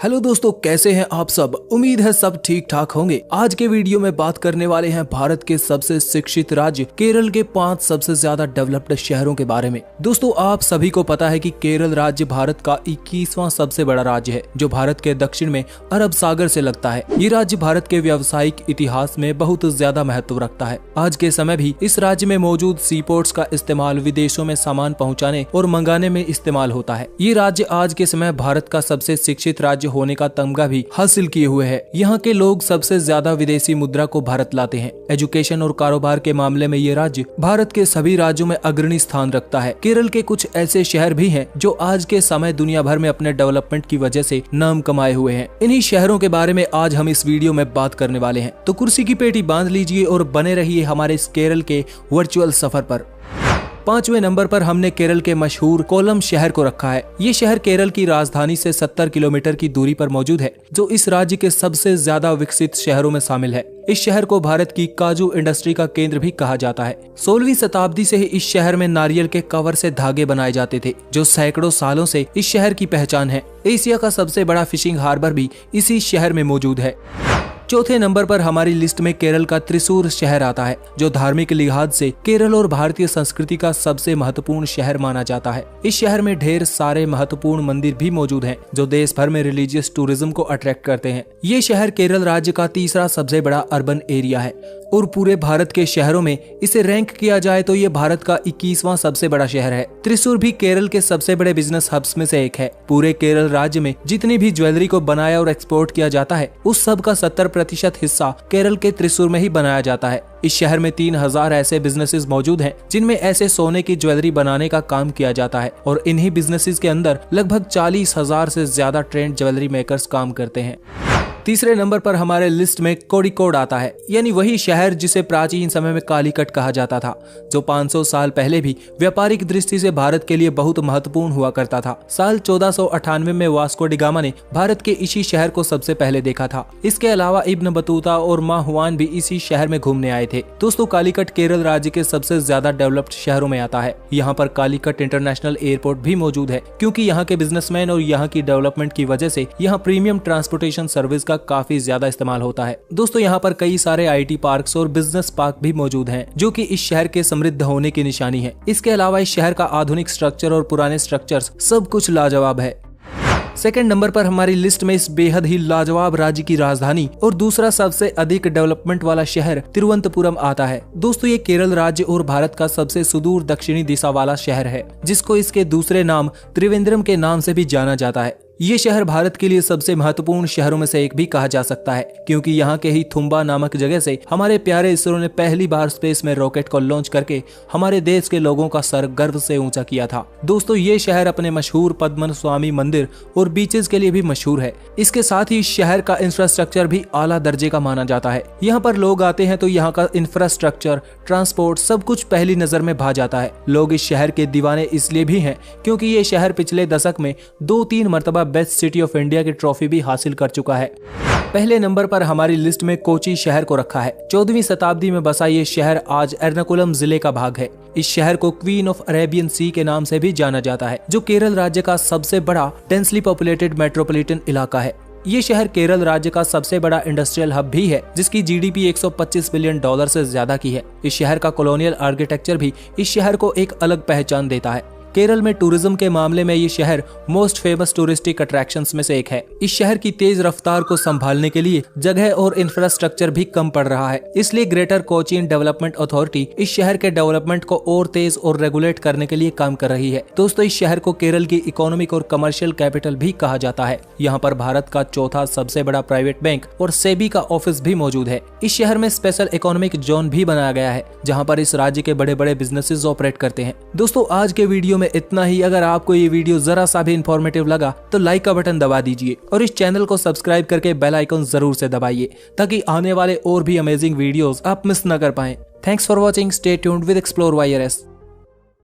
Hello दोस्तों, कैसे हैं आप सब। उम्मीद है सब ठीक ठाक होंगे। आज के वीडियो में बात करने वाले हैं भारत के सबसे शिक्षित राज्य केरल के 5 सबसे ज्यादा डेवलप्ड शहरों के बारे में। दोस्तों, आप सभी को पता है कि केरल राज्य भारत का 21वां सबसे बड़ा राज्य है, जो भारत के दक्षिण में अरब सागर से लगता है। ये राज्य भारत के व्यावसायिक इतिहास में बहुत ज्यादा महत्व रखता है। आज के समय भी इस राज्य में मौजूद सी पोर्ट्स का इस्तेमाल विदेशों में सामान पहुँचाने और मंगाने में इस्तेमाल होता है। ये राज्य आज के समय भारत का सबसे शिक्षित राज्य होने का तमगा भी हासिल किए हुए है। यहाँ के लोग सबसे ज्यादा विदेशी मुद्रा को भारत लाते हैं। एजुकेशन और कारोबार के मामले में ये राज्य भारत के सभी राज्यों में अग्रणी स्थान रखता है। केरल के कुछ ऐसे शहर भी हैं जो आज के समय दुनिया भर में अपने डेवलपमेंट की वजह से नाम कमाए हुए हैं। इन्हीं शहरों के बारे में आज हम इस वीडियो में बात करने वाले हैं, तो कुर्सी की पेटी बांध लीजिए और बने रहिए हमारे इस केरल के वर्चुअल सफर पर। 5वें नंबर पर हमने केरल के मशहूर कोल्लम शहर को रखा है। ये शहर केरल की राजधानी से 70 किलोमीटर की दूरी पर मौजूद है, जो इस राज्य के सबसे ज्यादा विकसित शहरों में शामिल है। इस शहर को भारत की काजू इंडस्ट्री का केंद्र भी कहा जाता है। 16वीं शताब्दी से ही इस शहर में नारियल के कवर से धागे बनाए जाते थे, जो सैकड़ों सालों से इस शहर की पहचान है। एशिया का सबसे बड़ा फिशिंग हार्बर भी इसी शहर में मौजूद है। चौथे नंबर पर हमारी लिस्ट में केरल का त्रिशूर शहर आता है, जो धार्मिक लिहाज से केरल और भारतीय संस्कृति का सबसे महत्वपूर्ण शहर माना जाता है। इस शहर में ढेर सारे महत्वपूर्ण मंदिर भी मौजूद हैं, जो देश भर में रिलीजियस टूरिज्म को अट्रैक्ट करते हैं। ये शहर केरल राज्य का तीसरा सबसे बड़ा अर्बन एरिया है और पूरे भारत के शहरों में इसे रैंक किया जाए तो ये भारत का 21वां सबसे बड़ा शहर है। त्रिशूर भी केरल के सबसे बड़े बिजनेस हब्स में से एक है। पूरे केरल राज्य में जितनी भी ज्वेलरी को बनाया और एक्सपोर्ट किया जाता है, उस सब का 70% हिस्सा केरल के त्रिशूर में ही बनाया जाता है। इस शहर में 3000 ऐसे बिजनेसेस मौजूद हैं, जिनमें ऐसे सोने की ज्वेलरी बनाने का काम किया जाता है और इन्हीं बिजनेसेस के अंदर लगभग 40,000 से ज्यादा ट्रेंड ज्वेलरी मेकर्स काम करते हैं। तीसरे नंबर पर हमारे लिस्ट में कोड़िकोड आता है, यानी वही शहर जिसे प्राचीन समय में कालीकट कहा जाता था, जो 500 साल पहले भी व्यापारिक दृष्टि से भारत के लिए बहुत महत्वपूर्ण हुआ करता था। साल 1498 में वास्को डी गामा ने भारत के इसी शहर को सबसे पहले देखा था। इसके अलावा इब्न बतूता और माँ हुआन भी इसी शहर में घूमने आए थे। दोस्तों, कालीकट केरल राज्य के सबसे ज्यादा डेवलप्ड शहरों में आता है। यहाँ पर कालीकट इंटरनेशनल एयरपोर्ट भी मौजूद है, क्योंकि यहाँ के बिजनेसमैन और यहाँ की डेवलपमेंट की वजह से यहाँ प्रीमियम ट्रांसपोर्टेशन सर्विस काफी ज्यादा इस्तेमाल होता है। दोस्तों, यहाँ पर कई सारे IT पार्क्स और बिजनेस पार्क भी मौजूद हैं, जो कि इस शहर के समृद्ध होने की निशानी है। इसके अलावा इस शहर का आधुनिक स्ट्रक्चर और पुराने स्ट्रक्चर्स सब कुछ लाजवाब है। सेकंड नंबर पर हमारी लिस्ट में इस बेहद ही लाजवाब राज्य की राजधानी और दूसरा सबसे अधिक डेवलपमेंट वाला शहर तिरुवनंतपुरम आता है। दोस्तों, ये केरल राज्य और भारत का सबसे सुदूर दक्षिणी दिशा वाला शहर है, जिसको इसके दूसरे नाम त्रिवेंद्रम के नाम से भी जाना जाता है। ये शहर भारत के लिए सबसे महत्वपूर्ण शहरों में से एक भी कहा जा सकता है, क्योंकि यहाँ के ही थुम्बा नामक जगह से हमारे प्यारे इसरो ने पहली बार स्पेस में रॉकेट को लॉन्च करके हमारे देश के लोगों का सर गर्व से ऊंचा किया था। दोस्तों, ये शहर अपने मशहूर पद्मन स्वामी मंदिर और बीचेस के लिए भी मशहूर है। इसके साथ ही इस शहर का इंफ्रास्ट्रक्चर भी आला दर्जे का माना जाता है। यहाँ पर लोग आते हैं तो यहाँ का इंफ्रास्ट्रक्चर, ट्रांसपोर्ट सब कुछ पहली नजर में भा जाता है। लोग इस शहर के दीवाने इसलिए भी हैं क्योंकि ये शहर पिछले दशक में 2-3 मरतबा बेस्ट सिटी ऑफ इंडिया की ट्रॉफी भी हासिल कर चुका है। पहले नंबर पर हमारी लिस्ट में कोची शहर को रखा है। 14वीं शताब्दी में बसा ये शहर आज एर्नाकुलम जिले का भाग है। इस शहर को क्वीन ऑफ अरेबियन सी के नाम से भी जाना जाता है, जो केरल राज्य का सबसे बड़ा डेंसली पॉपुलेटेड मेट्रोपॉलिटन इलाका है। ये शहर केरल राज्य का सबसे बड़ा इंडस्ट्रियल हब भी है, जिसकी GDP $125 बिलियन से ज्यादा की है। इस शहर का कॉलोनियल आर्किटेक्चर भी इस शहर को एक अलग पहचान देता है। केरल में टूरिज्म के मामले में ये शहर मोस्ट फेमस टूरिस्टिक अट्रैक्शंस में से एक है। इस शहर की तेज रफ्तार को संभालने के लिए जगह और इंफ्रास्ट्रक्चर भी कम पड़ रहा है, इसलिए ग्रेटर कोचीन डेवलपमेंट अथॉरिटी इस शहर के डेवलपमेंट को और तेज और रेगुलेट करने के लिए काम कर रही है। दोस्तों, इस शहर को केरल की इकोनॉमिक और कमर्शियल कैपिटल भी कहा जाता है। यहाँ पर भारत का चौथा सबसे बड़ा प्राइवेट बैंक और सेबी का ऑफिस भी मौजूद है। इस शहर में स्पेशल इकोनॉमिक जोन भी बनाया गया है, जहाँ पर इस राज्य के बड़े बड़े बिजनेसेस ऑपरेट करते हैं। दोस्तों, आज के वीडियो में इतना ही। अगर आपको ये वीडियो जरा सा भी इंफॉर्मेटिव लगा तो लाइक का बटन दबा दीजिए और इस चैनल को सब्सक्राइब करके बेल आइकन जरूर से दबाइए, ताकि आने वाले और भी अमेजिंग वीडियोस आप मिस न कर पाएं। Thanks for watching. Stay tuned with explore YRS.